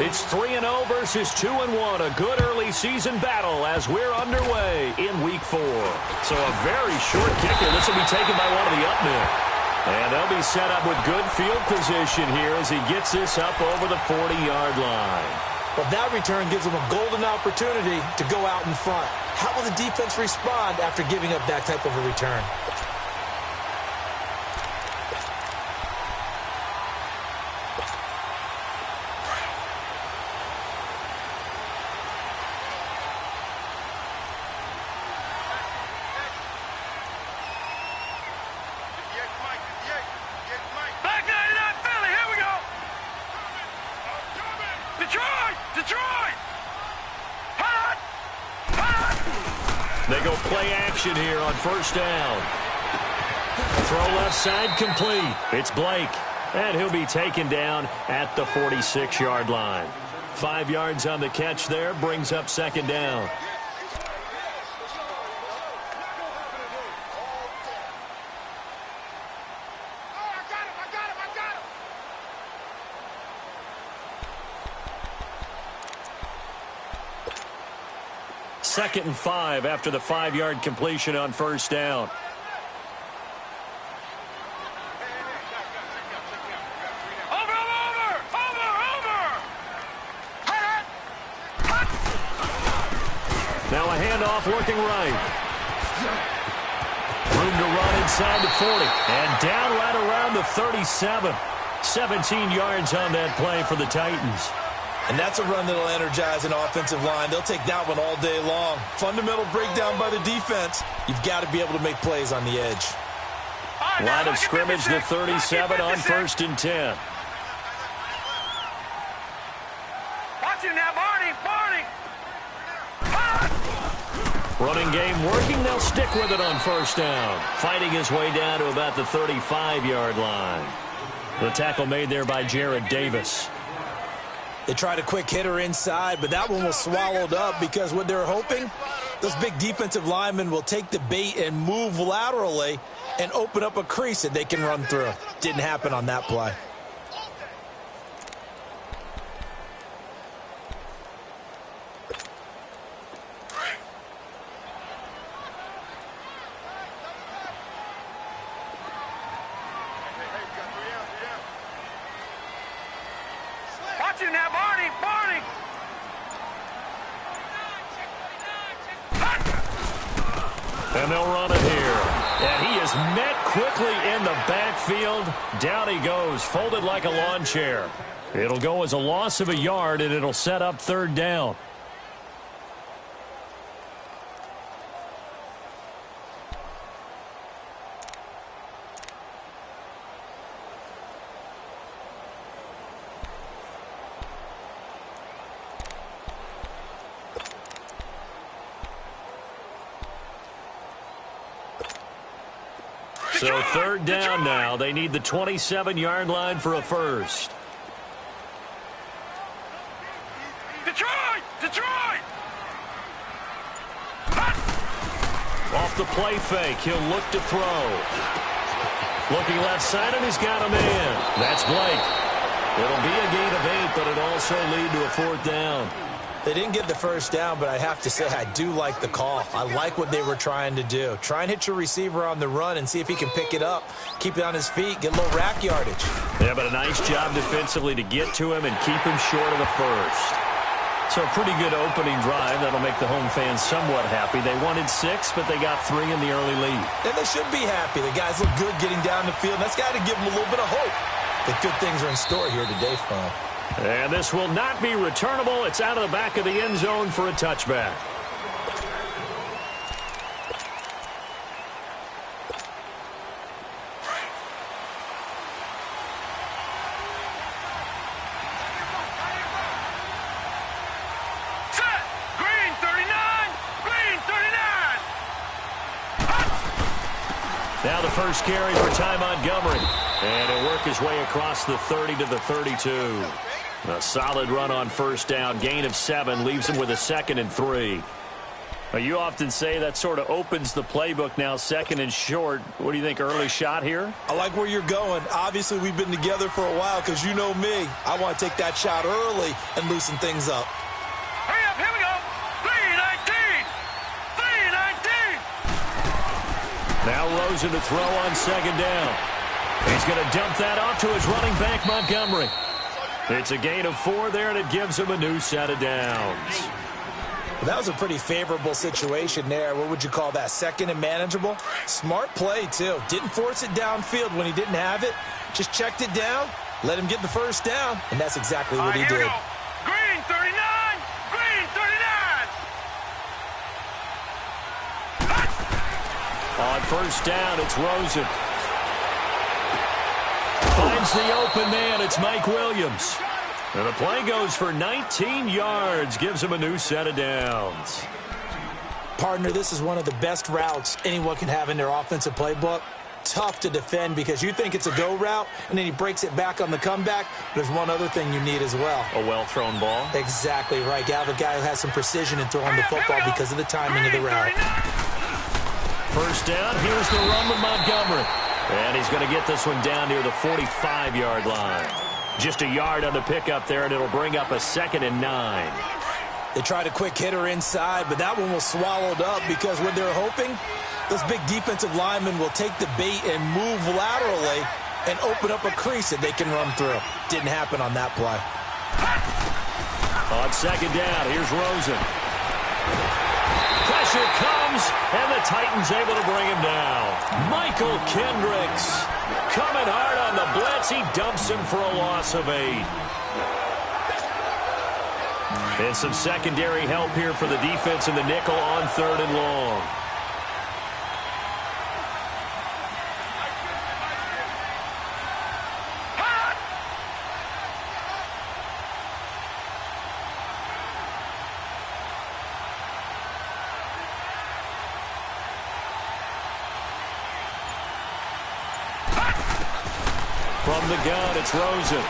It's 3-0 versus 2-1. A good early season battle as we're underway in Week 4. So a very short kicker. This will be taken by one of the up men. And they'll be set up with good field position here as he gets this up over the 40-yard line. Well, that return gives them a golden opportunity to go out in front. How will the defense respond after giving up that type of a return? They go play action here on first down. Throw left side complete. It's Blake. And he'll be taken down at the 46-yard line. 5 yards on the catch there. Brings up second down. Second and 5 after the 5-yard completion on first down. Now a handoff looking right. Room to run inside the 40. And down right around the 37. 17 yards on that play for the Titans. And that's a run that'll energize an offensive line. They'll take that one all day long. Fundamental breakdown by the defense. You've got to be able to make plays on the edge. Line of scrimmage to 37 on first and 10. Watch him now, Barney. Running game working. They'll stick with it on first down. Fighting his way down to about the 35-yard line. The tackle made there by Jared Davis. They tried a quick hitter inside, but that one was swallowed up because what they're hoping, those big defensive linemen will take the bait and move laterally and open up a crease that they can run through. Didn't happen on that play. Now, Barney. And they'll run it here. And he is met quickly in the backfield. Down he goes, folded like a lawn chair. It'll go as a loss of a yard, and it'll set up third down. So third down now. They need the 27-yard line for a first. Detroit! Off the play fake, he'll look to throw. Looking left side, and he's got a man. That's Blake. It'll be a gain of 8, but it'll also lead to a fourth down. They didn't get the first down, but I have to say I do like the call. I like what they were trying to do. Try and hit your receiver on the run and see if he can pick it up, keep it on his feet, get a little rack yardage. Yeah, but a nice job defensively to get to him and keep him short of the first. So a pretty good opening drive. That'll make the home fans somewhat happy. They wanted 6, but they got 3 in the early lead. And they should be happy. The guys look good getting down the field. That's got to give them a little bit of hope that good things are in store here today for them. And this will not be returnable. It's out of the back of the end zone for a touchback. Set! Green 39! Green 39! Now the first carry for Ty Montgomery. And he'll work his way across the 30 to the 32. A solid run on first down. Gain of 7 leaves him with a 2nd and 3. Well, you often say that sort of opens the playbook now, second and short. What do you think, early shot here? I like where you're going. Obviously, we've been together for a while because you know me. I want to take that shot early and loosen things up. Hurry up, here we go. 3-19. 3-19. Now Rosen to throw on second down. He's going to dump that off to his running back, Montgomery. It's a gain of 4 there, and it gives him a new set of downs. Well, that was a pretty favorable situation there. What would you call that? Second and manageable? Smart play, too. Didn't force it downfield when he didn't have it. Just checked it down, let him get the first down, and that's exactly what he did. Green 39. Green 39. On first down, it's Rosen. Finds the open man. It's Mike Williams. And the play goes for 19 yards. Gives him a new set of downs. Partner, this is one of the best routes anyone can have in their offensive playbook. Tough to defend because you think it's a go route, and then he breaks it back on the comeback. There's one other thing you need as well. A well-thrown ball. Exactly right. You have a guy who has some precision in throwing the football because of the timing of the route. First down. Here's the run with Montgomery. And he's going to get this one down near the 45-yard line. Just a yard on the pickup there, and it'll bring up a 2nd and 9. They tried a quick hitter inside, but that one was swallowed up because what they're hoping, those big defensive linemen will take the bait and move laterally and open up a crease that they can run through. Didn't happen on that play. On second down, here's Rosen. Pressure comes, and the Titans able to bring him down. Michael Kendricks coming hard on the blitz. He dumps him for a loss of 8. And some secondary help here for the defense in the nickel on 3rd and long. From the gun, it's Rosen.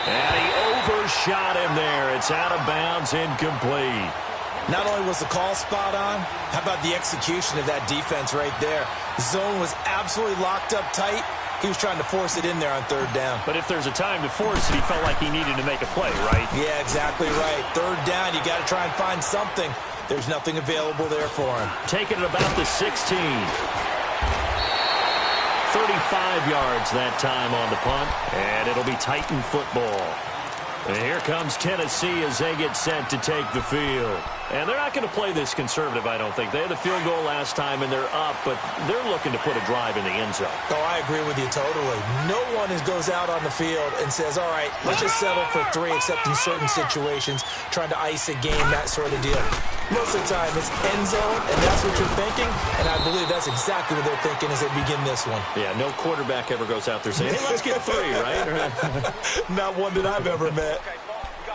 And he overshot him there. It's out of bounds, incomplete. Not only was the call spot on, how about the execution of that defense right there? The zone was absolutely locked up tight. He was trying to force it in there on 3rd down. But if there's a time to force it, he felt like he needed to make a play, right? Yeah, exactly right. 3rd down, you got to try and find something. There's nothing available there for him. Taking it about the 16. 35 yards that time on the punt, and it'll be Titan football. And here comes Tennessee as they get set to take the field. And they're not going to play this conservative, I don't think. They had the field goal last time, and they're up, but they're looking to put a drive in the end zone. Oh, I agree with you totally. No one goes out on the field and says, all right, let's just settle for 3, except in certain situations, trying to ice a game, that sort of deal. Most of the time, it's end zone, and that's what you're thinking, and I believe that's exactly what they're thinking as they begin this one. Yeah, no quarterback ever goes out there saying, hey, let's get 3, right? Not one that I've ever met.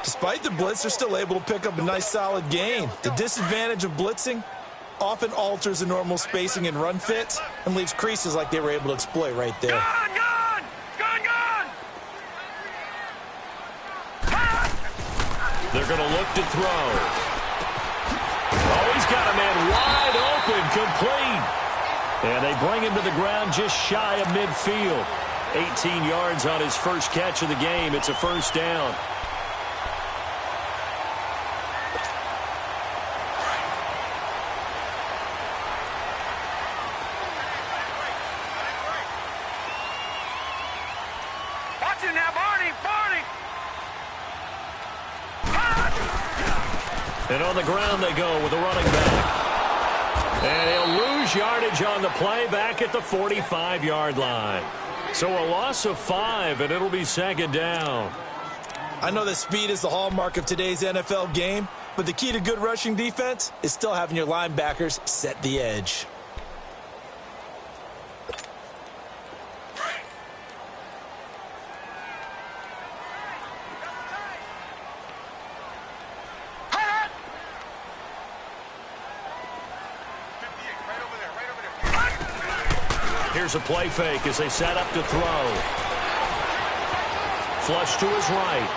Despite the blitz, they're still able to pick up a nice, solid gain. The disadvantage of blitzing often alters the normal spacing and run fits and leaves creases like they were able to exploit right there. Gone! They're going to look to throw. Oh, he's got a man wide open, complete. And they bring him to the ground just shy of midfield. 18 yards on his first catch of the game. It's a first down. And on the ground they go with a running back. And he'll lose yardage on the play back at the 45-yard line. So a loss of 5, and it'll be 2nd down. I know that speed is the hallmark of today's NFL game, but the key to good rushing defense is still having your linebackers set the edge. Here's a play fake as they set up to throw. Flush to his right.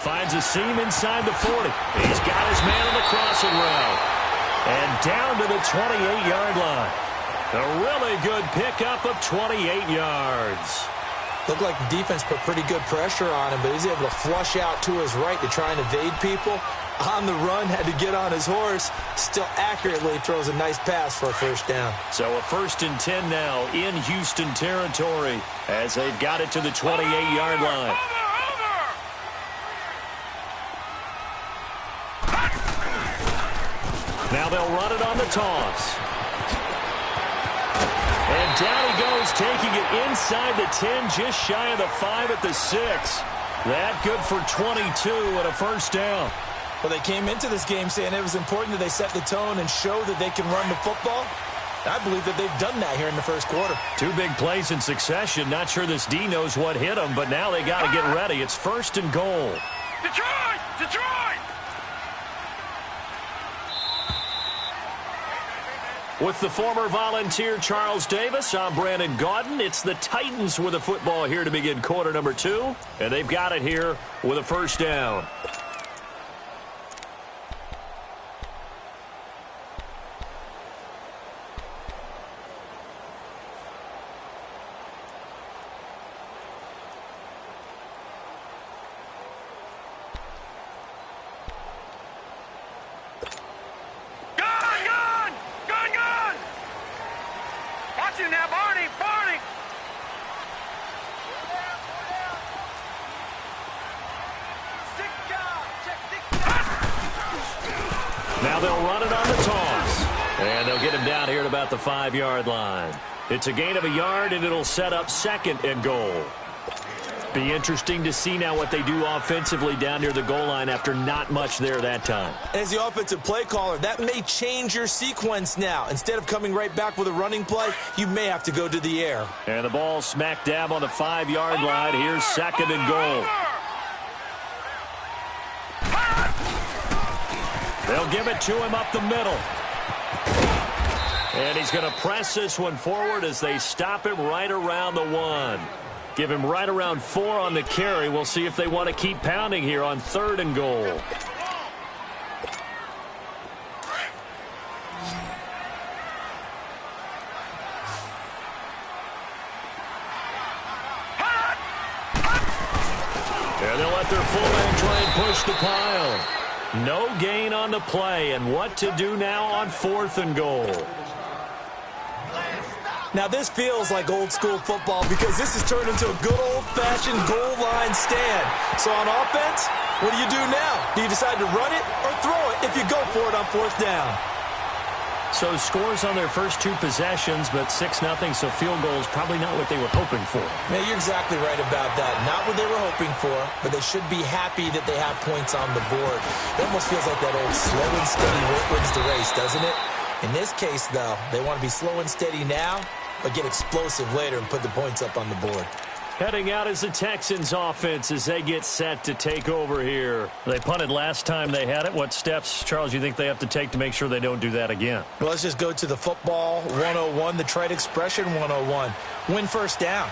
Finds a seam inside the 40. He's got his man on the crossing route. And down to the 28-yard line. A really good pickup of 28 yards. Looked like the defense put pretty good pressure on him, but he's able to flush out to his right to try and evade people. On the run, had to get on his horse. Still accurately throws a nice pass for a first down. So a 1st and 10 now in Houston territory as they've got it to the 28-yard line. Now they'll run it on the toss. And down he goes, taking it inside the 10, just shy of the 5 at the 6. That good for 22 and a first down. Well, they came into this game saying it was important that they set the tone and show that they can run the football. I believe that they've done that here in the first quarter. 2 big plays in succession. Not sure this D knows what hit them, but now they got to get ready. It's 1st and goal. Detroit! Detroit! With the former Volunteer Charles Davis, I'm Brandon Gaudin. It's the Titans with the football here to begin quarter number 2, and they've got it here with a first down. Now they'll run it on the toss. And they'll get him down here at about the 5-yard line. It's a gain of a yard, and it'll set up 2nd and goal. Be interesting to see now what they do offensively down near the goal line after not much there that time. As the offensive play caller, that may change your sequence now. Instead of coming right back with a running play, you may have to go to the air. And the ball smack dab on the 5-yard line. Here's 2nd and goal. They'll give it to him up the middle. And he's going to press this one forward as they stop him right around the 1. Give him right around 4 on the carry. We'll see if they want to keep pounding here on 3rd and goal. And they'll let their fullback try and push the pile. No gain on the play, and what to do now on 4th and goal. Now this feels like old school football because this has turned into a good old-fashioned goal line stand. So on offense, what do you do now? Do you decide to run it or throw it if you go for it on 4th down? So scores on their first 2 possessions, but 6-0, so field goal is probably not what they were hoping for. Man, you're exactly right about that. Not what they were hoping for, but they should be happy that they have points on the board. It almost feels like that old slow and steady wins the race, doesn't it? In this case, though, they want to be slow and steady now, but get explosive later and put the points up on the board. Heading out is the Texans offense as they get set to take over here. They punted last time they had it. What steps, Charles, you think they have to take to make sure they don't do that again? Well, let's just go to the football 101, the trite expression 101. Win first down.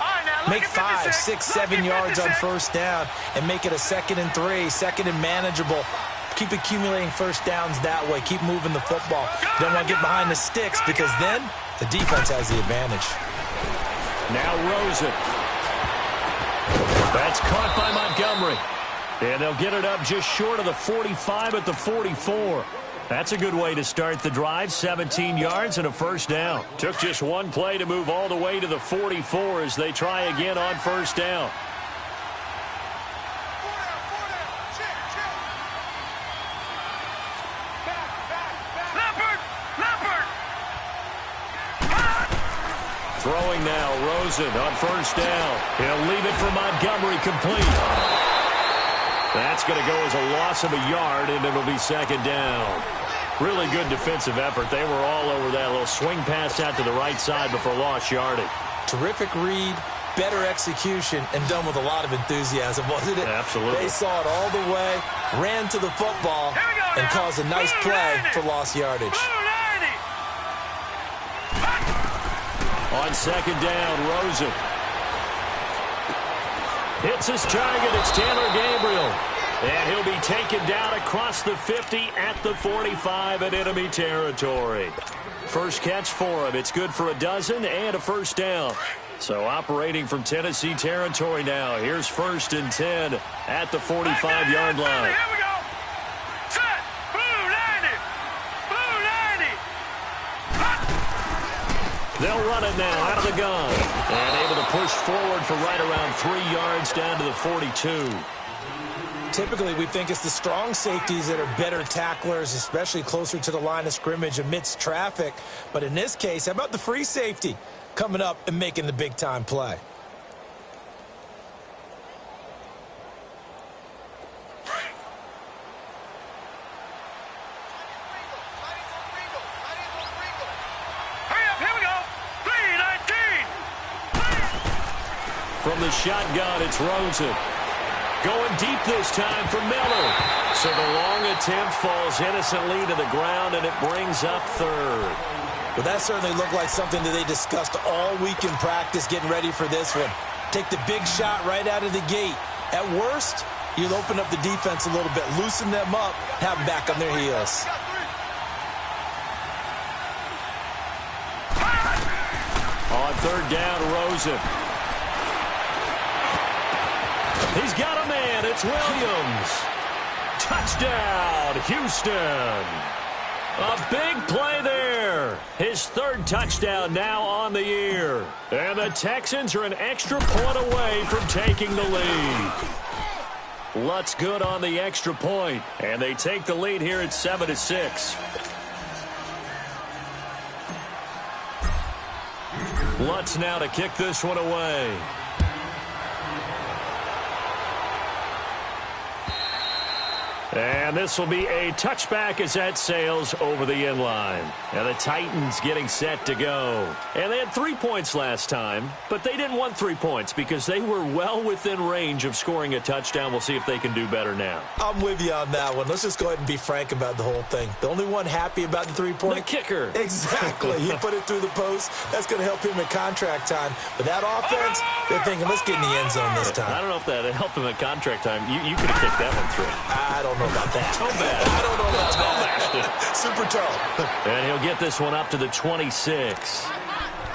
Make 5, 6, 7 yards on first down and make it a 2nd and 3, 2nd and manageable. Keep accumulating first downs that way. Keep moving the football. You don't want to get behind the sticks because then the defense has the advantage. Now Rosen. That's caught by Montgomery. And they'll get it up just short of the 45 at the 44. That's a good way to start the drive. 17 yards and a first down. Took just one play to move all the way to the 44 as they try again on first down. Throwing now, Rosen on first down. He'll leave it for Montgomery complete. That's going to go as a loss of a yard, and it'll be 2nd down. Really good defensive effort. They were all over that little swing pass out to the right side before lost yardage. Terrific read, better execution, and done with a lot of enthusiasm, wasn't it? Absolutely. They saw it all the way, ran to the football, and caused a nice play for lost yardage. On 2nd down, Rosen hits his target. It's Taylor Gabriel. And he'll be taken down across the 50 at the 45 in enemy territory. First catch for him. It's good for a dozen and a first down. So operating from Tennessee territory now. Here's 1st and 10 at the 45-yard line. Here we go. Set. Blue 90. Blue 90. They'll run it now out of the gun. And able to push forward for right around 3 yards down to the 42. Typically, we think it's the strong safeties that are better tacklers, especially closer to the line of scrimmage amidst traffic. But in this case, how about the free safety coming up and making the big-time play? Hurry up, here we go. 3-19. From the shotgun, it's Rosen. Going deep this time for Miller. So the long attempt falls innocently to the ground, and it brings up 3rd. Well, that certainly looked like something that they discussed all week in practice getting ready for this one. Take the big shot right out of the gate. At worst, you'll open up the defense a little bit, loosen them up, have them back on their heels. On 3rd down, Rosen. He's got a man. It's Williams. Touchdown, Houston. A big play there. His 3rd touchdown now on the year. And the Texans are an extra point away from taking the lead. Lutz good on the extra point. And they take the lead here at 7-6. Lutz now to kick this one away. And this will be a touchback as that sails over the end line. And the Titans getting set to go. And they had 3 points last time, but they didn't want 3 points because they were well within range of scoring a touchdown. We'll see if they can do better now. I'm with you on that one. Let's just go ahead and be frank about the whole thing. The only one happy about the 3-point? The kicker. Exactly. He put it through the post. That's going to help him at contract time. But that offense, they're thinking, let's get in the end zone this time. I don't know if that helped him at contract time. You could have kicked that one through. I don't know about that. Toe bad. I don't know about that. Super toe. And he'll get this one up to the 26.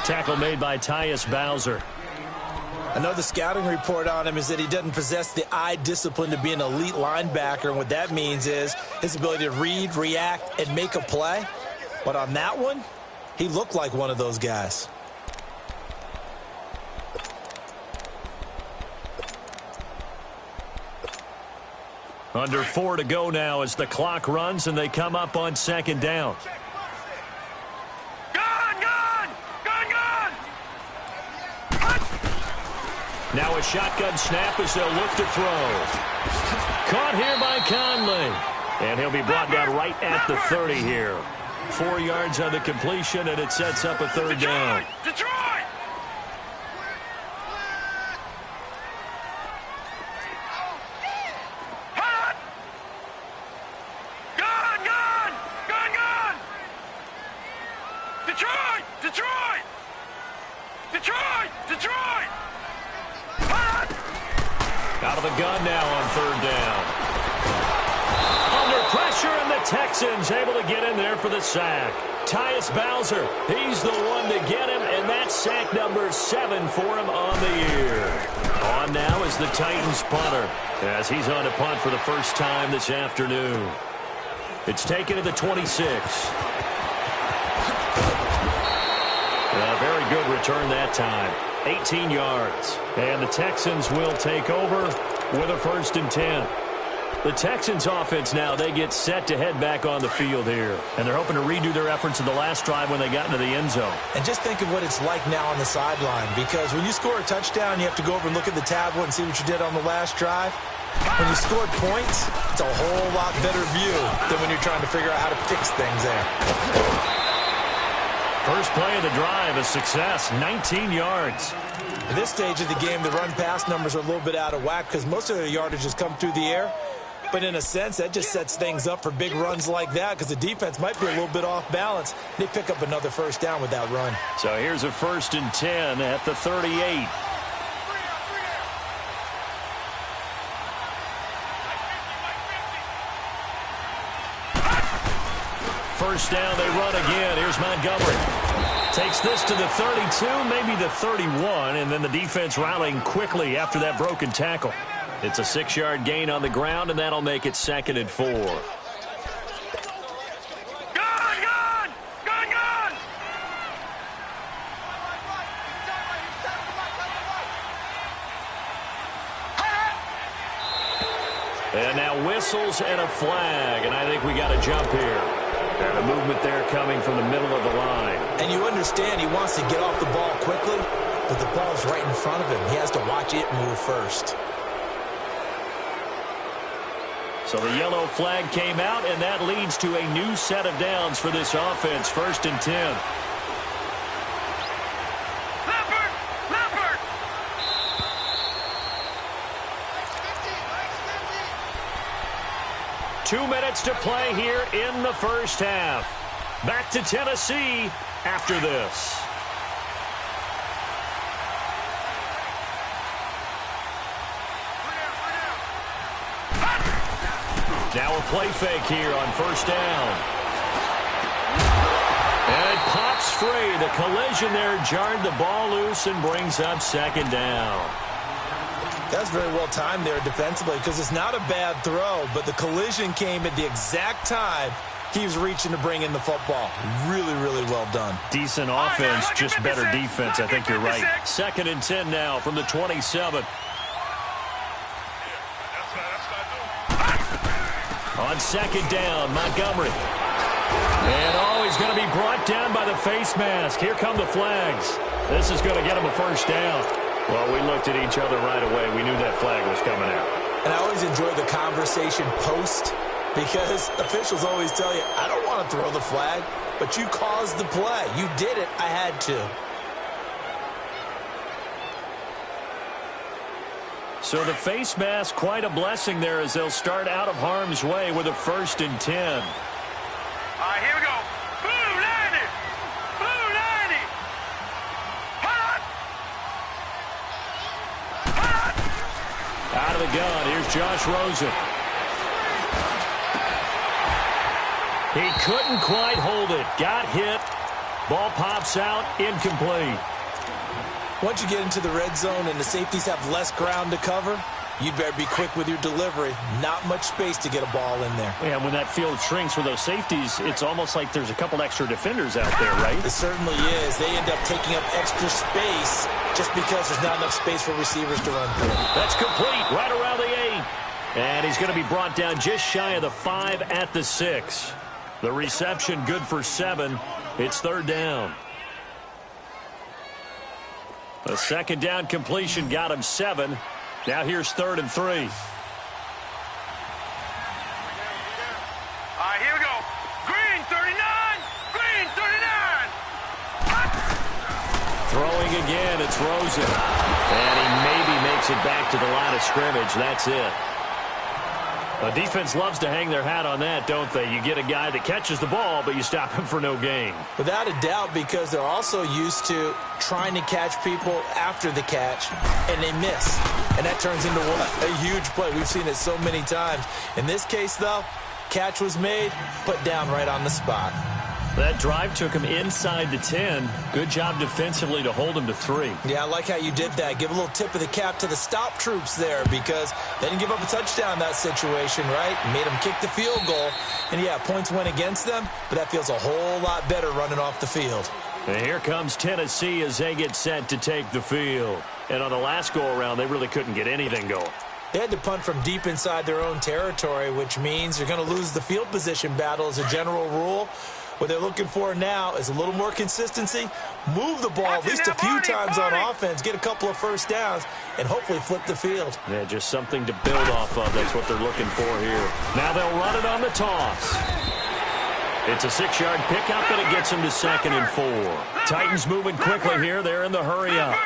Tackle made by Tyus Bowser. I know the scouting report on him is that he doesn't possess the eye discipline to be an elite linebacker, and what that means is his ability to read, react, and make a play. But on that one, he looked like one of those guys. Under 4 to go now as the clock runs and they come up on 2nd down. Gun, gun! Gun, gun! Now a shotgun snap as they'll look to throw. Caught here by Conley. And he'll be brought down right at the 30 here. 4 yards on the completion, and it sets up a 3rd down. Detroit! Hot! Gun, gun! Gun, gun! Detroit! Detroit! Detroit! Detroit! Hot! Out of the gun now on 3rd down. Under pressure, and the Texans able to get in there for the sack. Tyus Bowser, he's the one to get him, and that's sack number 7 for him on the year. On now is the Titans punter, as he's on to punt for the first time this afternoon. It's taken to the 26. A very good return that time. 18 yards. And the Texans will take over with a 1st and 10. The Texans offense now, they get set to head back on the field here. And they're hoping to redo their efforts in the last drive when they got into the end zone. And just think of what it's like now on the sideline, because when you score a touchdown, you have to go over and look at the tablet and see what you did on the last drive. When you scored points, it's a whole lot better view than when you're trying to figure out how to fix things there. First play of the drive, a success, 19 yards. At this stage of the game, the run-pass numbers are a little bit out of whack because most of their yardage has come through the air. But in a sense, that just sets things up for big runs like that because the defense might be a little bit off balance. They pick up another 1st down with that run. So here's a 1st and 10 at the 38. first down. They run again. Here's Montgomery. Takes this to the 32, maybe the 31, and then the defense rallying quickly after that broken tackle. It's a 6-yard gain on the ground, and that'll make it 2nd and 4. And now whistles and a flag, and I think we got a jump here. And a movement there coming from the middle of the line. And you understand he wants to get off the ball quickly, but the ball's right in front of him. He has to watch it move first. So the yellow flag came out, and that leads to a new set of downs for this offense. 1st and 10. 2 minutes to play here in the first half. Back to Tennessee after this. Now a play fake here on first down. And it pops free. The collision there jarred the ball loose and brings up 2nd down. That's very well timed there defensively because it's not a bad throw, but the collision came at the exact time he was reaching to bring in the football. Really, really well done. Decent offense, just better defense. I think you're right. 2nd and 10 now from the 27. On 2nd down, Montgomery. And he's going to be brought down by the face mask. Here come the flags. This is going to get him a first down. Well, we looked at each other right away. We knew that flag was coming out. And I always enjoy the conversation post because officials always tell you, I don't want to throw the flag, but you caused the play. You did it. I had to. So the face mask, quite a blessing there as they'll start out of harm's way with a 1st and 10. All right, here we go. Blue 90. Blue 90. Hot. Out of the gun, here's Josh Rosen. He couldn't quite hold it. Got hit. Ball pops out, incomplete. Once you get into the red zone and the safeties have less ground to cover, you'd better be quick with your delivery. Not much space to get a ball in there. Yeah, when that field shrinks with those safeties, it's almost like there's a couple extra defenders out there, right? It certainly is. They end up taking up extra space just because there's not enough space for receivers to run through. That's complete, right around the 8. And he's going to be brought down just shy of the 5 at the 6. The reception good for 7. It's 3rd down. A 2nd down completion got him 7. Now here's 3rd and 3. All right, here we go. Green 39. Green 39. Throwing again, it's Rosen. And he maybe makes it back to the line of scrimmage. That's it. The defense loves to hang their hat on that, don't they? You get a guy that catches the ball, but you stop him for no gain. Without a doubt, because they're also used to trying to catch people after the catch, and they miss. And that turns into what? A huge play. We've seen it so many times. In this case, though, catch was made, put down right on the spot. That drive took him inside the 10. Good job defensively to hold him to 3. Yeah, I like how you did that. Give a little tip of the cap to the stop troops there because they didn't give up a touchdown in that situation, right? Made them kick the field goal. And, yeah, points went against them, but that feels a whole lot better running off the field. And here comes Tennessee as they get set to take the field. And on the last go-around, they really couldn't get anything going. They had to punt from deep inside their own territory, which means you're going to lose the field position battle as a general rule. What they're looking for now is a little more consistency, move the ball at least a few times on offense, get a couple of first downs, and hopefully flip the field. Yeah, just something to build off of. That's what they're looking for here. Now they'll run it on the toss. It's a 6-yard pickup, and it gets them to 2nd and 4. Titans moving quickly here. They're in the hurry up.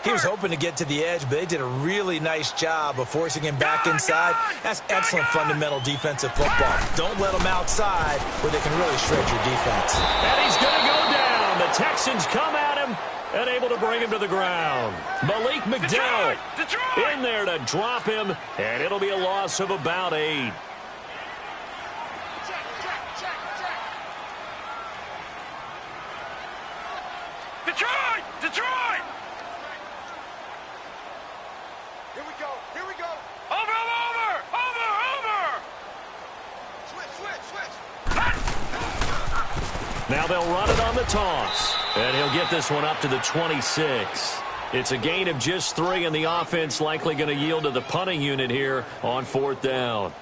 He was hoping to get to the edge, but they did a really nice job of forcing him back inside. That's excellent fundamental defensive football. Don't let them outside where they can really shred your defense. And he's going to go down. The Texans come at him and able to bring him to the ground. Malik McDowell in there to drop him, and it'll be a loss of about 8. Detroit! Detroit! Here we go. Here we go. Over, over, over, over! Switch. Now they'll run it on the toss. And he'll get this one up to the 26. It's a gain of just 3, and the offense likely going to yield to the punting unit here on 4th down.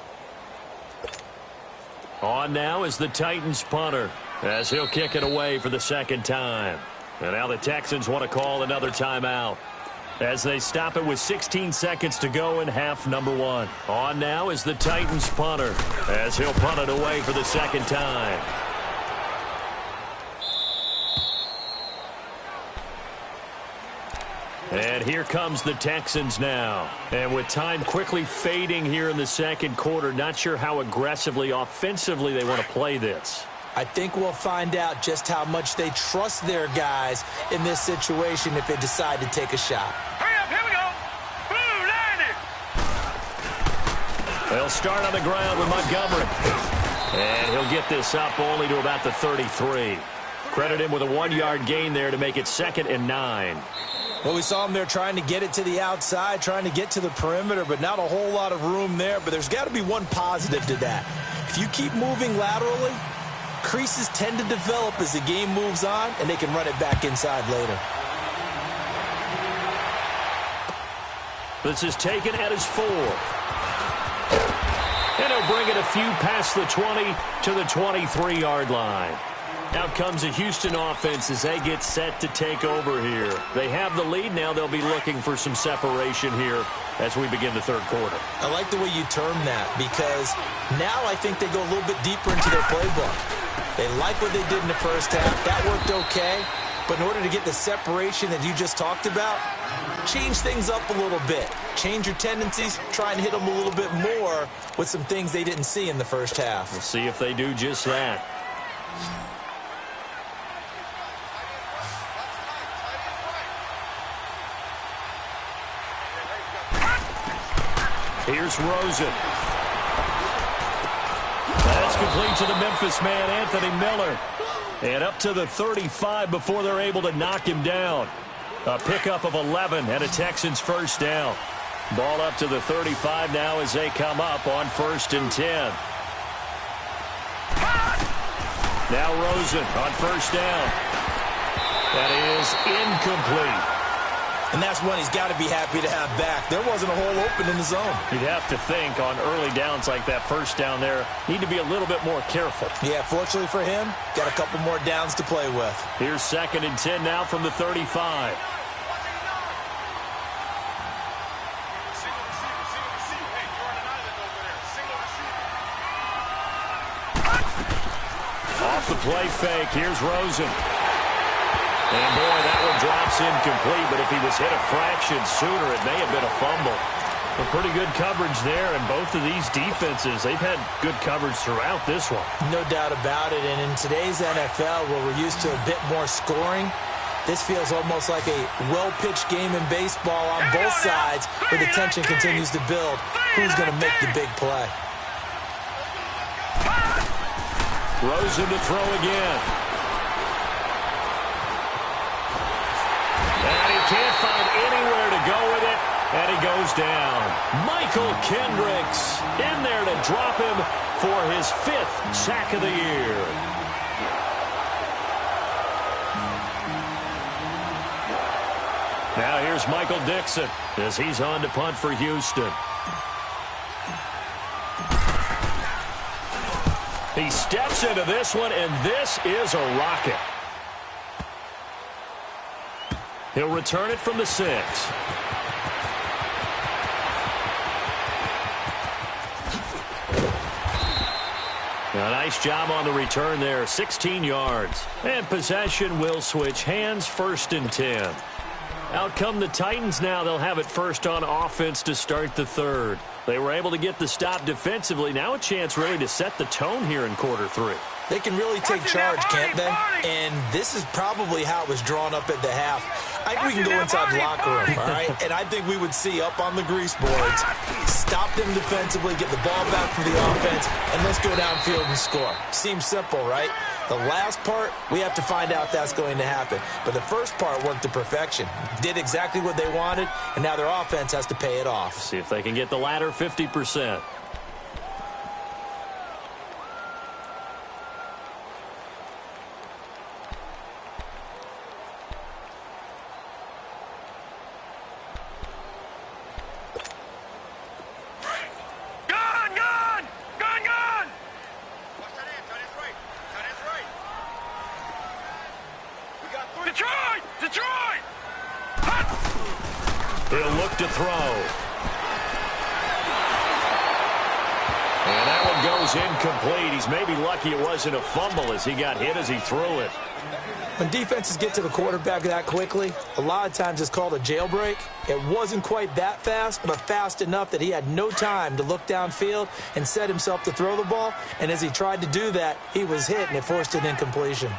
On now is the Titans punter, as he'll kick it away for the 2nd time. And now the Texans want to call another timeout, as they stop it with 16 seconds to go in half number 1. On now is the Titans punter, as he'll punt it away for the 2nd time. And here comes the Texans now. And with time quickly fading here in the 2nd quarter, not sure how aggressively, offensively they want to play this. I think we'll find out just how much they trust their guys in this situation if they decide to take a shot. Hurry up, here we go! Blue 90! They'll start on the ground with Montgomery. And he'll get this up only to about the 33. Credit him with a 1-yard gain there to make it 2nd and 9. Well, we saw him there trying to get it to the outside, trying to get to the perimeter, but not a whole lot of room there. But there's got to be one positive to that. If you keep moving laterally, creases tend to develop as the game moves on, and they can run it back inside later. This is taken at his 4. And he'll bring it a few past the 20 to the 23-yard line. Out comes a Houston offense as they get set to take over here. They have the lead. Now they'll be looking for some separation here as we begin the 3rd quarter. I like the way you term that, because now I think they go a little bit deeper into their playbook. They like what they did in the first half. That worked okay. But in order to get the separation that you just talked about, change things up a little bit. Change your tendencies. Try and hit them a little bit more with some things they didn't see in the first half. We'll see if they do just that. Here's Rosen. That's complete to the Memphis man, Anthony Miller. And up to the 35 before they're able to knock him down. A pickup of 11 and a Texans 1st down. Ball up to the 35 now as they come up on 1st and 10. Now Rosen on 1st down. That is incomplete. And that's one he's got to be happy to have back. There wasn't a hole open in the zone. You'd have to think on early downs like that 1st down there, need to be a little bit more careful. Yeah, fortunately for him, got a couple more downs to play with. Here's 2nd and 10 now from the 35. Off the play fake, here's Rosen. And boy, that one drops incomplete, but if he was hit a fraction sooner, it may have been a fumble. A pretty good coverage there, and both of these defenses, they've had good coverage throughout this one. No doubt about it, and in today's NFL, where we're used to a bit more scoring, this feels almost like a well-pitched game in baseball on both sides, where the tension continues to build. Who's going to make the big play? Rosen to throw again. And he can't find anywhere to go with it, and he goes down. Michael Kendricks in there to drop him for his 5th sack of the year. Now here's Michael Dixon as he's on to punt for Houston. He steps into this one, and this is a rocket. He'll return it from the 6. A nice job on the return there, 16 yards. And possession will switch hands, 1st and 10. Out come the Titans now. They'll have it first on offense to start the 3rd. They were able to get the stop defensively. Now a chance really to set the tone here in quarter 3. They can really take charge, can't they? And this is probably how it was drawn up at the half. I think we can go inside the locker room, all right? And I think we would see up on the grease boards, stop them defensively, get the ball back for the offense, and let's go downfield and score. Seems simple, right? The last part, we have to find out that's going to happen. But the first part worked to perfection. Did exactly what they wanted, and now their offense has to pay it off. See if they can get the latter 50%. He'll look to throw. And that one goes incomplete. He's maybe lucky it wasn't a fumble as he got hit as he threw it. When defenses get to the quarterback that quickly, a lot of times it's called a jailbreak. It wasn't quite that fast, but fast enough that he had no time to look downfield and set himself to throw the ball. And as he tried to do that, he was hit, and it forced an incompletion.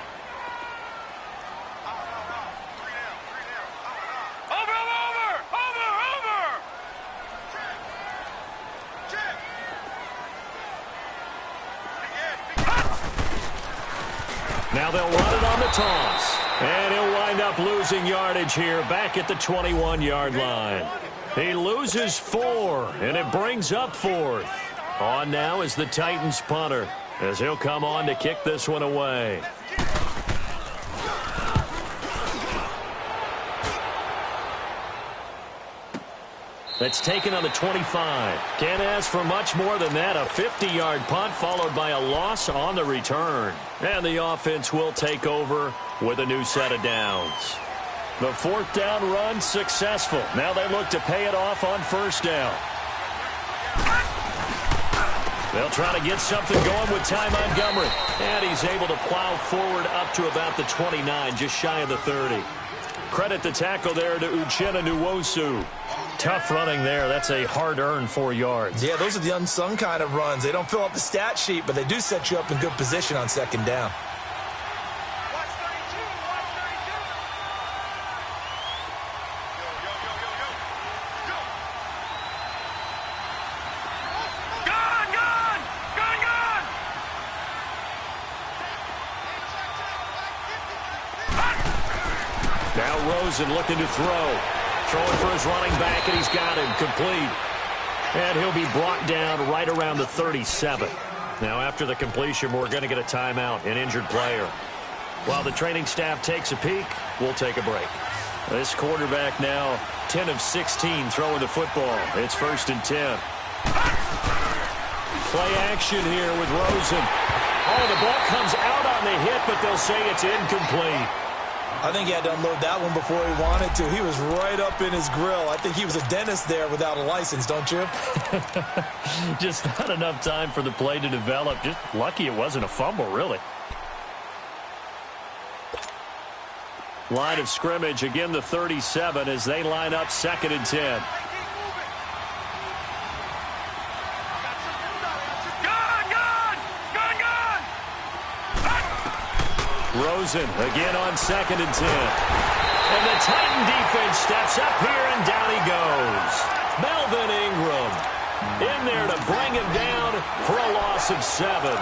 Now they'll run it on the toss. And he'll wind up losing yardage here back at the 21-yard line. He loses 4, and it brings up 4th. On now is the Titans punter as he'll come on to kick this one away. That's taken on the 25. Can't ask for much more than that. A 50-yard punt followed by a loss on the return. And the offense will take over with a new set of downs. The 4th down run successful. Now they look to pay it off on 1st down. They'll try to get something going with Ty Montgomery. And he's able to plow forward up to about the 29, just shy of the 30. Credit the tackle there to Uchenna Nwosu. Tough running there. That's a hard-earned 4 yards. Yeah, those are the unsung kind of runs. They don't fill up the stat sheet, but they do set you up in good position on 2nd down. Now Rosen looking to throw. Throwing for his running back, and he's got him complete. And he'll be brought down right around the 37. Now, after the completion, we're going to get a timeout, an injured player. While the training staff takes a peek, we'll take a break. This quarterback now 10 of 16 throwing the football. It's 1st and 10. Play action here with Rosen. Oh, the ball comes out on the hit, but they'll say it's incomplete. I think he had to unload that one before he wanted to. He was right up in his grill. I think he was a dentist there without a license, don't you? Just not enough time for the play to develop. Just lucky it wasn't a fumble, really. Line of scrimmage, again the 37 as they line up 2nd and 10. Rosen again on 2nd and 10. And the Titan defense steps up here, and down he goes. Melvin Ingram in there to bring him down for a loss of 7.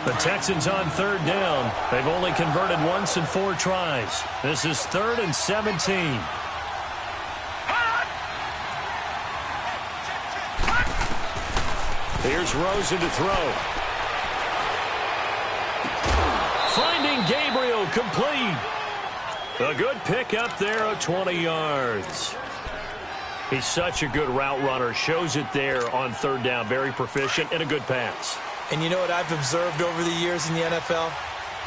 The Texans on 3rd down. They've only converted once in 4 tries. This is 3rd and 17. Here's Rosen to throw. Finding Gabriel complete. A good pick up there of 20 yards. He's such a good route runner. Shows it there on 3rd down. Very proficient and a good pass. And you know what I've observed over the years in the NFL?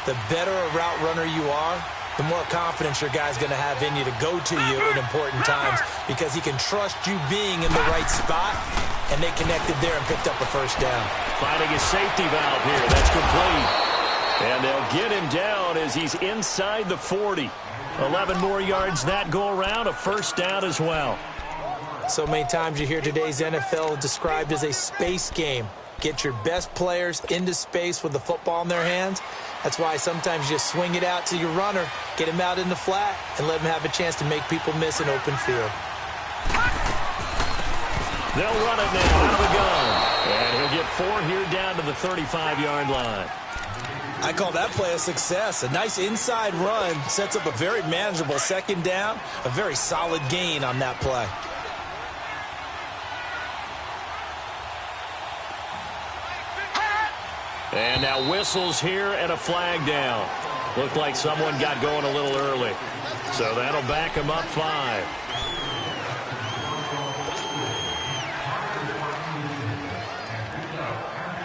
The better a route runner you are, the more confidence your guy's going to have in you to go to you in important times because he can trust you being in the right spot, and they connected there and picked up a 1st down. Finding a safety valve here. That's complete. And they'll get him down as he's inside the 40. 11 more yards that go around, a 1st down as well. So many times you hear today's NFL described as a space game. Get your best players into space with the football in their hands. That's why sometimes you just swing it out to your runner, get him out in the flat, and let him have a chance to make people miss an open field. They'll run it now out of the gun. And he'll get 4 here down to the 35-yard line. I call that play a success. A nice inside run sets up a very manageable second down. A very solid gain on that play. And now whistles here and a flag down. Looked like someone got going a little early. So that'll back him up 5.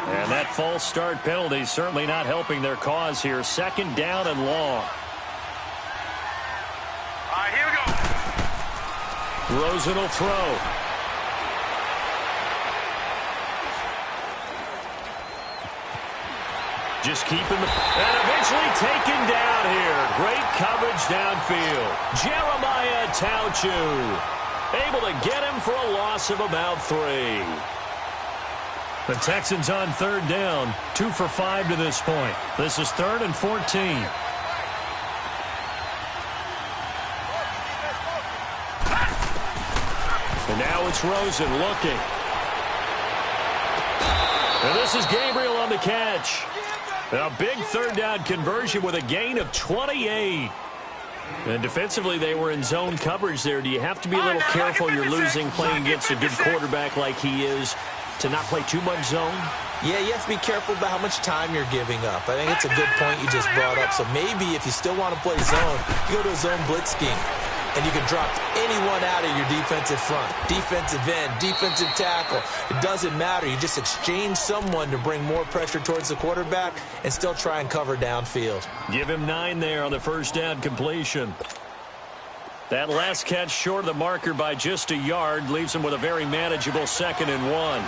And that false start penalty certainly not helping their cause here. Second down and long. All right, here we go. Rosen will throw. Just keeping the... And eventually taken down here. Great coverage downfield. Jeremiah Tauchu able to get him for a loss of about 3. The Texans on third down. 2 for 5 to this point. This is 3rd and 14. And now it's Rosen looking. And this is Gabriel on the catch. A big third down conversion with a gain of 28. And defensively, they were in zone coverage there. Do you have to be a little careful you're losing playing against a good quarterback like he is to not play too much zone? Yeah, you have to be careful about how much time you're giving up. I think it's a good point you just brought up. So maybe if you still want to play zone, you go to a zone blitz scheme. And you can drop anyone out of your defensive front. Defensive end, defensive tackle. It doesn't matter. You just exchange someone to bring more pressure towards the quarterback and still try and cover downfield. Give him 9 there on the first down completion. That last catch short of the marker by just a yard leaves him with a very manageable 2nd and 1.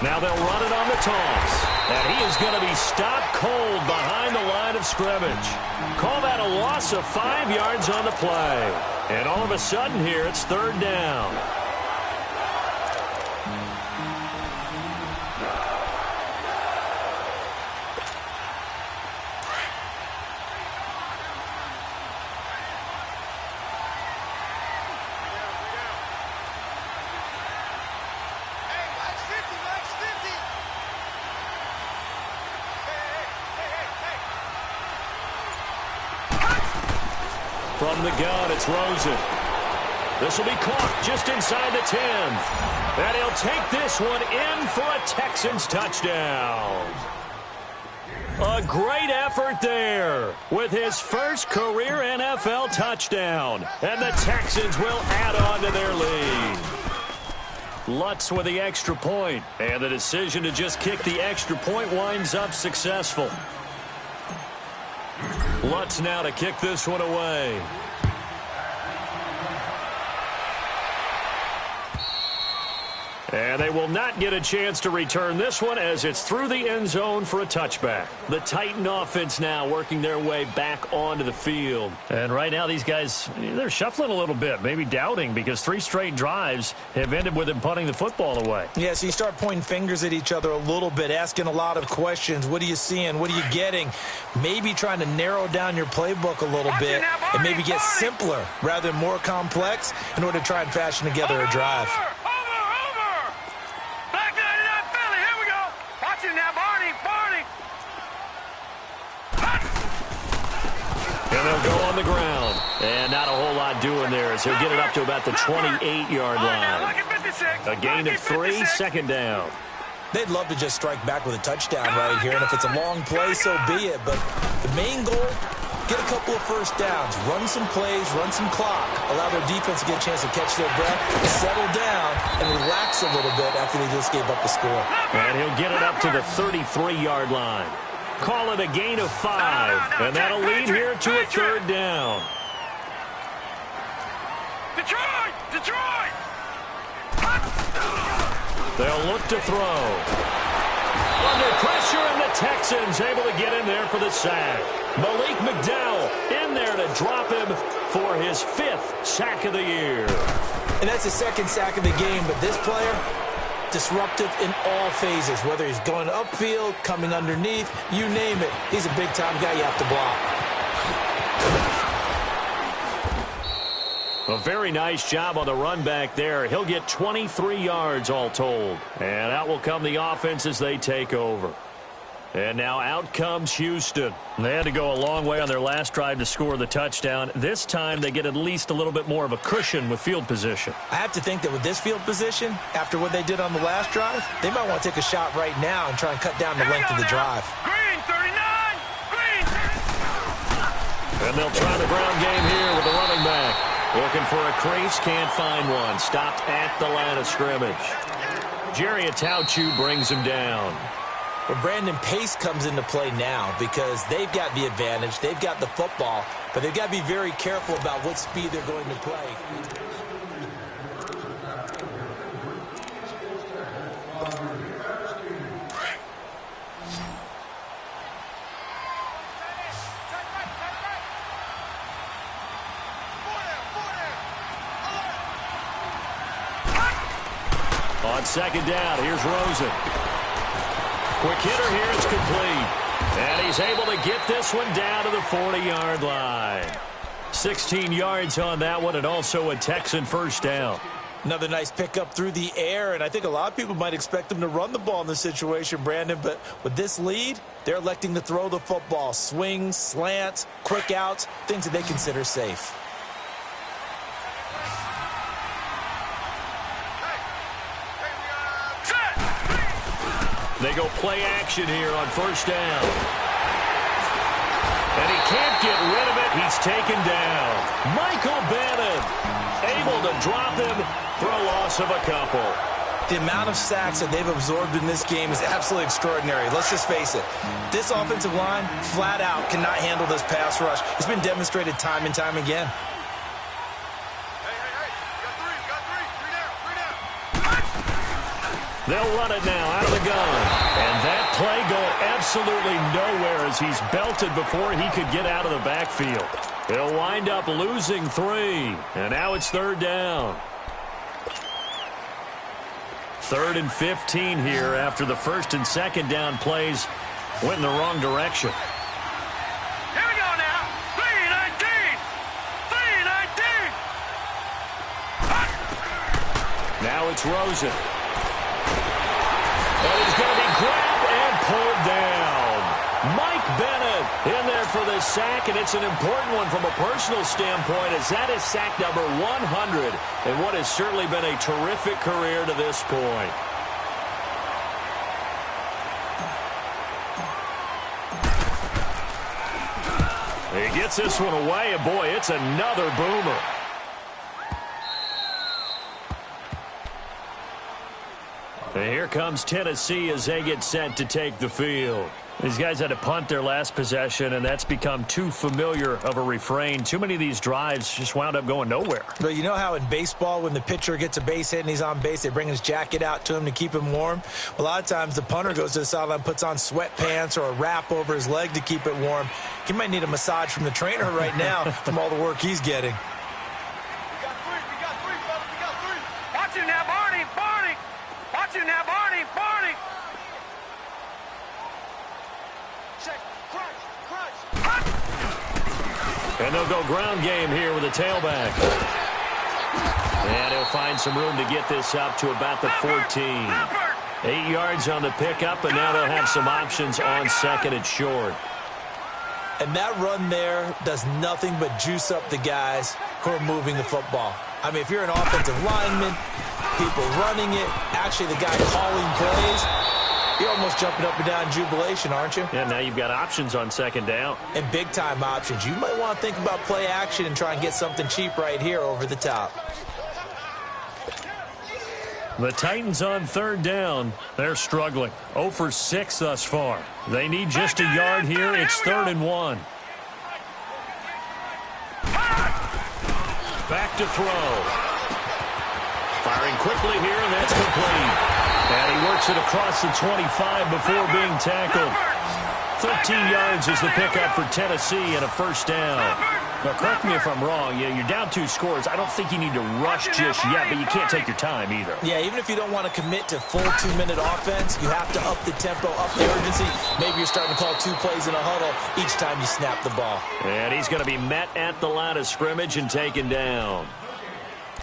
Now they'll run it on the toss. And he is going to be stopped cold behind the line of scrimmage. Call that a loss of 5 yards on the play. And all of a sudden here, it's 3rd down. From the gun, it's Rosen. This will be caught just inside the 10. And he'll take this one in for a Texans touchdown. A great effort there with his first career NFL touchdown. And the Texans will add on to their lead. Lutz with the extra point. And the decision to just kick the extra point winds up successful. Lutz now to kick this one away. And they will not get a chance to return this one as it's through the end zone for a touchback. The Titan offense now working their way back onto the field. And right now these guys, they're shuffling a little bit, maybe doubting because 3 straight drives have ended with them punting the football away. Yeah, so you start pointing fingers at each other a little bit, asking a lot of questions. What are you seeing? What are you getting? Maybe trying to narrow down your playbook a little bit and maybe get simpler rather than more complex in order to try and fashion together a drive. And they'll go on the ground. And not a whole lot doing there as he'll get it up to about the 28-yard line. A gain of 3, 2nd down. They'd love to just strike back with a touchdown right here. And if it's a long play, so be it. But the main goal, get a couple of first downs. Run some plays, run some clock. Allow their defense to get a chance to catch their breath, settle down, and relax a little bit after they just gave up the score. And he'll get it up to the 33-yard line. Call it a gain of 5, and that'll lead here to a 3rd down. Detroit! They'll look to throw. Under pressure, and the Texans able to get in there for the sack. Malik McDowell in there to drop him for his 5th sack of the year. And that's his 2nd sack of the game, but this player, disruptive in all phases, whether he's going upfield, coming underneath, you name it. He's a big-time guy you have to block. A very nice job on the run back there. He'll get 23 yards all told. And out will come the offense as they take over. And now out comes Houston. They had to go a long way on their last drive to score the touchdown. This time they get at least a little bit more of a cushion with field position. I have to think that with this field position, after what they did on the last drive, they might want to take a shot right now and try and cut down the length of the drive. Green 39. Green 39. And they'll try the ground game here with the running back. Looking for a crease, can't find one. Stopped at the line of scrimmage. Jerry Atauchu brings him down. Well, Brandon, pace comes into play now because they've got the advantage. They've got the football, but they've got to be very careful about what speed they're going to play. On 2nd down, here's Rosen. Quick hitter here, it's complete. And he's able to get this one down to the 40-yard line. 16 yards on that one, and also a Texan 1st down. Another nice pickup through the air, and I think a lot of people might expect them to run the ball in this situation, Brandon, but with this lead, they're electing to throw the football. Swings, slants, quick outs, things that they consider safe. They go play action here on 1st down. And he can't get rid of it. He's taken down. Michael Bannon able to drop him for a loss of a couple. The amount of sacks that they've absorbed in this game is absolutely extraordinary. Let's just face it. This offensive line, flat out, cannot handle this pass rush. It's been demonstrated time and time again. They'll run it now out of the gun. And that play going absolutely nowhere as he's belted before he could get out of the backfield. He'll wind up losing 3. And now it's 3rd down. 3rd and 15 here after the 1st and 2nd down plays went in the wrong direction. Here we go now. 3-19. 3-19. Now it's Rosen. And he's going to be grabbed and pulled down. Mike Bennett in there for the sack, and it's an important one from a personal standpoint as that is sack number 100 in what has certainly been a terrific career to this point. He gets this one away, and boy, it's another boomer. And here comes Tennessee as they get set to take the field. These guys had to punt their last possession, and that's become too familiar of a refrain. Too many of these drives just wound up going nowhere. But you know how in baseball, when the pitcher gets a base hit and he's on base, they bring his jacket out to him to keep him warm? A lot of times the punter goes to the sideline, puts on sweatpants or a wrap over his leg to keep it warm. He might need a massage from the trainer right now from all the work he's getting. We got three, fellas. We got 3. Watch it now, Barney. Barney. Watch it now, Barney. Barney. Check. Crunch. And they'll go ground game here with a tailback. And he'll find some room to get this up to about the 14. 8 yards on the pickup, and now they'll have some options on 2nd and short. And that run there does nothing but juice up the guys who are moving the football. I mean, if you're an offensive lineman, people running it, actually the guy calling plays, you're almost jumping up and down in jubilation, aren't you? Yeah, now you've got options on 2nd down. And big-time options. You might want to think about play action and try and get something cheap right here over the top. The Titans on 3rd down. They're struggling. 0 for 6 thus far. They need just a yard here. It's 3rd and 1. Back to throw. Firing quickly here, and that's complete. And he works it across the 25 before being tackled. 13 yards is the pickup for Tennessee and a first down. Now, correct me if I'm wrong. You're down 2 scores. I don't think you need to rush just yet, but you can't take your time either. Yeah, even if you don't want to commit to full 2-minute offense, you have to up the tempo, up the urgency. Maybe you're starting to call 2 plays in a huddle each time you snap the ball. And he's going to be met at the line of scrimmage and taken down.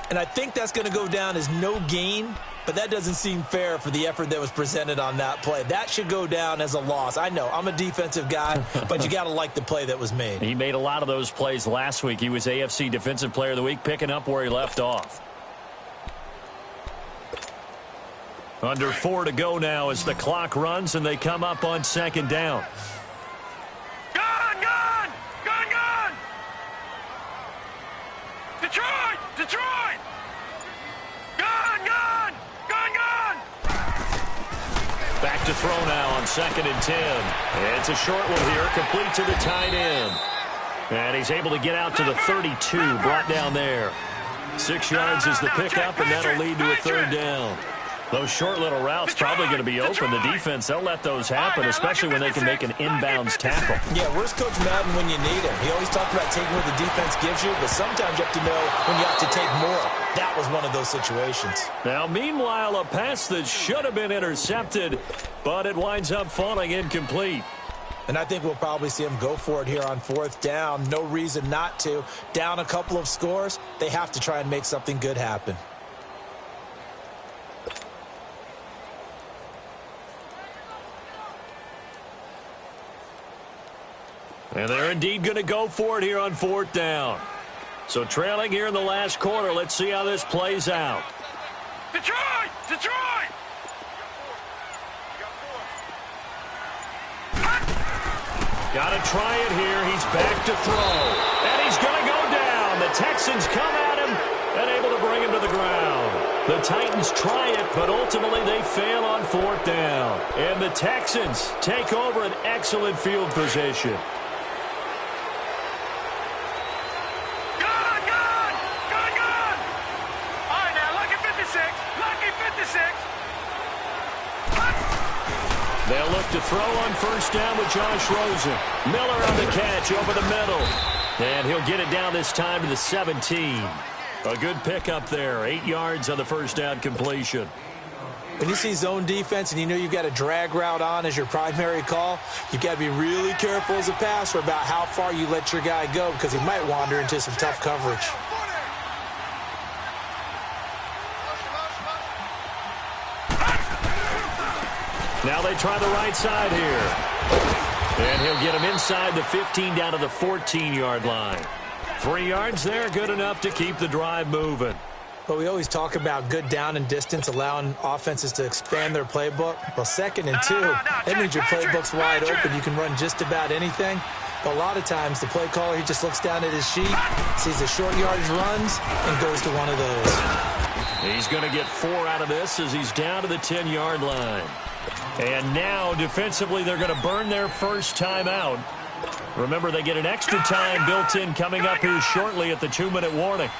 And I think that's going to go down as no gain, but that doesn't seem fair for the effort that was presented on that play. That should go down as a loss. I know, I'm a defensive guy, but you got to like the play that was made. He made a lot of those plays last week. He was AFC Defensive Player of the Week, picking up where he left off. Under 4 to go now as the clock runs and they come up on second down. Gone! Gone! Gone! Gone! Detroit! Detroit! Gone! Gone! Gone! Gone! Back to throw now on 2nd and 10. It's a short one here, complete to the tight end. And he's able to get out to the 32, brought down there. 6 yards is the pickup, and that'll lead to a third down. Those short little routes probably going to be open. The defense, they'll let those happen, especially when they can make an inbounds tackle. Yeah, where's Coach Madden when you need him? He always talked about taking what the defense gives you, but sometimes you have to know when you have to take more. That was one of those situations. Now, meanwhile, a pass that should have been intercepted, but it winds up falling incomplete. And I think we'll probably see him go for it here on 4th down. No reason not to. Down a couple of scores, they have to try and make something good happen. And they're indeed going to go for it here on 4th down. So trailing here in the last quarter. Let's see how this plays out. Detroit! Detroit! Got to try it here. He's back to throw. And he's going to go down. The Texans come at him and able to bring him to the ground. The Titans try it, but ultimately they fail on 4th down. And the Texans take over an excellent field position. Gone! Gone! Gone! Gone! All right, now, lucky 56. Lucky 56. They'll look to throw on 1st down with Josh Rosen. Miller on the catch over the middle. And he'll get it down this time to the 17. A good pickup there. 8 yards on the 1st down completion. When you see zone defense and you know you've got a drag route on as your primary call, you've got to be really careful as a passer about how far you let your guy go because he might wander into some tough coverage. Now they try the right side here. And he'll get him inside the 15 down to the 14-yard line. 3 yards there, good enough to keep the drive moving. But we always talk about good down and distance, allowing offenses to expand their playbook. Well, 2nd and 2, that means your playbook's wide open. You can run just about anything. But a lot of times, the play caller, he just looks down at his sheet, sees the short yardage runs, and goes to one of those. He's going to get 4 out of this as he's down to the 10-yard line. And now, defensively, they're going to burn their first time out. Remember, they get an extra time built in coming up here shortly at the 2-minute warning.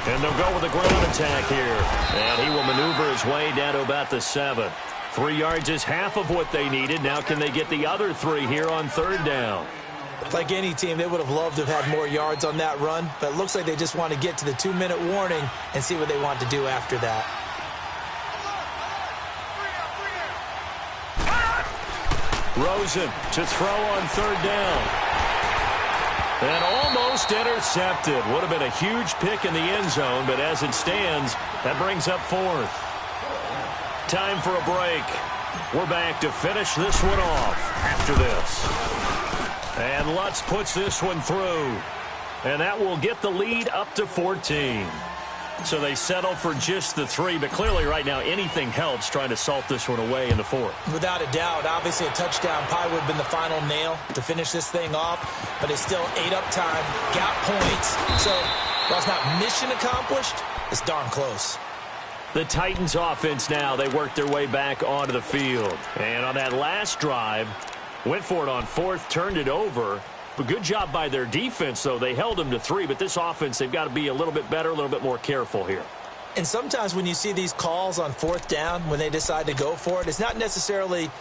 And they'll go with a ground attack here. And he will maneuver his way down to about the 7. 3 yards is half of what they needed. Now can they get the other 3 here on 3rd down? Like any team, they would have loved to have had more yards on that run, but it looks like they just want to get to the 2-minute warning and see what they want to do after that. Rosen to throw on 3rd down. And almost intercepted. Would have been a huge pick in the end zone, but as it stands, that brings up 4th. Time for a break. We're back to finish this one off after this. And Lutz puts this one through. And that will get the lead up to 14. So they settle for just the 3, but clearly right now anything helps trying to salt this one away in the 4th. Without a doubt, obviously a touchdown probably would have been the final nail to finish this thing off, but it's still ate up time, got points. So while it's not mission accomplished, it's darn close. The Titans offense now, they work their way back onto the field. And on that last drive, went for it on 4th, turned it over, But good job by their defense, though. They held them to 3, but this offense, they've got to be a little bit better, a little bit more careful here. And sometimes when you see these calls on 4th down, when they decide to go for it, it's not necessarily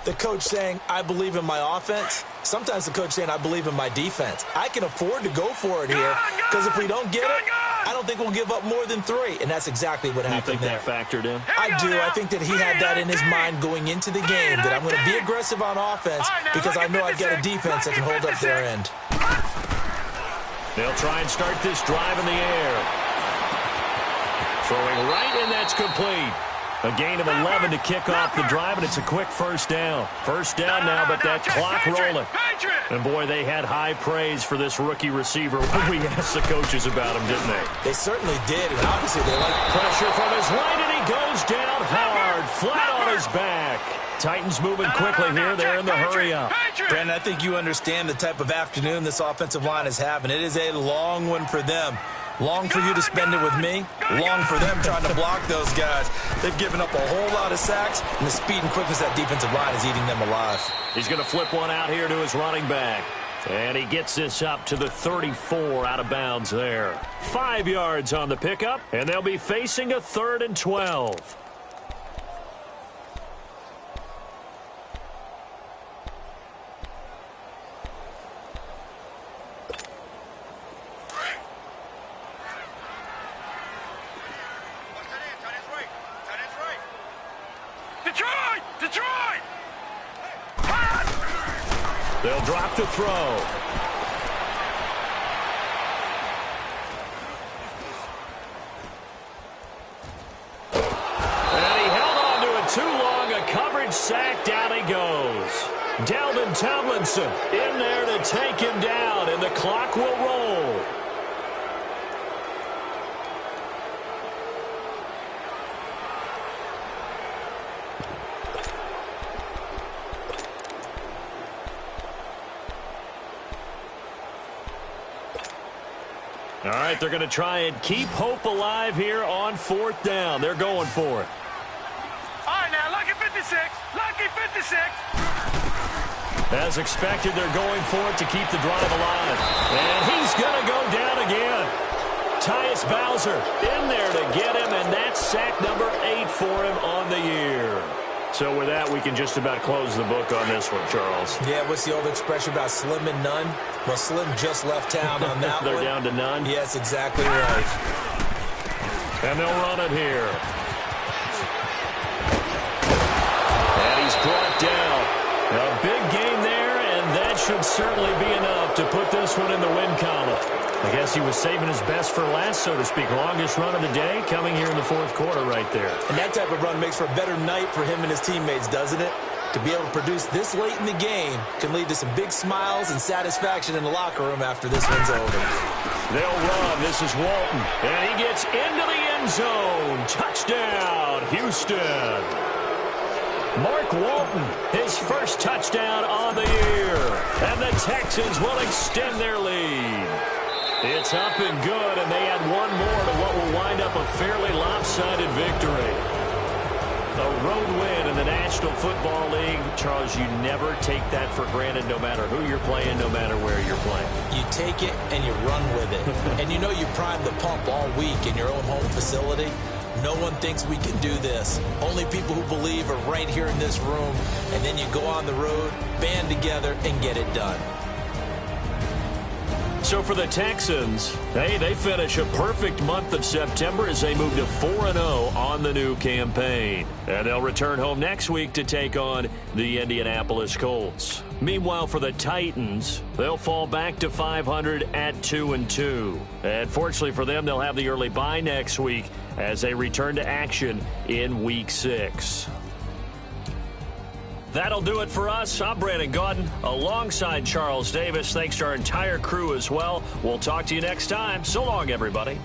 the coach saying, I believe in my offense. Sometimes the coach saying, I believe in my defense. I can afford to go for it here because if we don't get it, I don't think we'll give up more than 3. And that's exactly what happened there. You think that factored in? I do. I think that he had that in his mind going into the game, that I'm going to be aggressive on offense because I know I've got a defense that can hold up their end. They'll try and start this drive in the air. Throwing right, and that's complete. A gain of 11 to kick off the drive, and it's a quick first down. First down now, but that clock rolling. And, boy, they had high praise for this rookie receiver when we asked the coaches about him, didn't they? They certainly did, and obviously they like pressure from his right, and he goes down hard, flat on his back. Titans moving quickly here. They're in the hurry-up. Brandon, I think you understand the type of afternoon this offensive line is having. It is a long one for them. Long for you to spend it with me. Long for them trying to block those guys. They've given up a whole lot of sacks, and the speed and quickness of that defensive line is eating them alive. He's going to flip one out here to his running back. And he gets this up to the 34 out of bounds there. 5 yards on the pickup, and they'll be facing a 3rd and 12. Detroit! They'll drop the throw. And he held on to it too long. A coverage sack. Down he goes. Dalvin Tomlinson in there to take him down, and the clock will roll. All right, they're going to try and keep hope alive here on 4th down. They're going for it. All right, now, lucky 56. Lucky 56. As expected, they're going for it to keep the drive alive. And he's going to go down again. Tyus Bowser in there to get him, and that's sack number 8 for him on the year. So with that, we can just about close the book on this one, Charles. Yeah, what's the old expression about slim and none? Well, Slim just left town on that They're one. down to none? Yes, exactly right. And they'll run it here. And he's brought down. A big gain there, and that should certainly be enough to put this one in the win column. I guess he was saving his best for last, so to speak. Longest run of the day coming here in the 4th quarter right there. And that type of run makes for a better night for him and his teammates, doesn't it? To be able to produce this late in the game can lead to some big smiles and satisfaction in the locker room after this one's over. They'll run. This is Walton. And he gets into the end zone. Touchdown, Houston. Mark Walton, his first touchdown on the year. And the Texans will extend their lead. It's up and good, and they add one more to what will wind up a fairly lopsided victory. A road win in the National Football League. Charles, you never take that for granted no matter who you're playing, no matter where you're playing. You take it and you run with it. And you know you primed the pump all week in your own home facility. No one thinks we can do this. Only people who believe are right here in this room. And then you go on the road, band together, and get it done. So for the Texans, hey, they finish a perfect month of September as they move to 4-0 on the new campaign. And they'll return home next week to take on the Indianapolis Colts. Meanwhile, for the Titans, they'll fall back to 500 at 2-2. And fortunately for them, they'll have the early bye next week as they return to action in Week 6. That'll do it for us. I'm Brandon Gaudin alongside Charles Davis. Thanks to our entire crew as well. We'll talk to you next time. So long, everybody.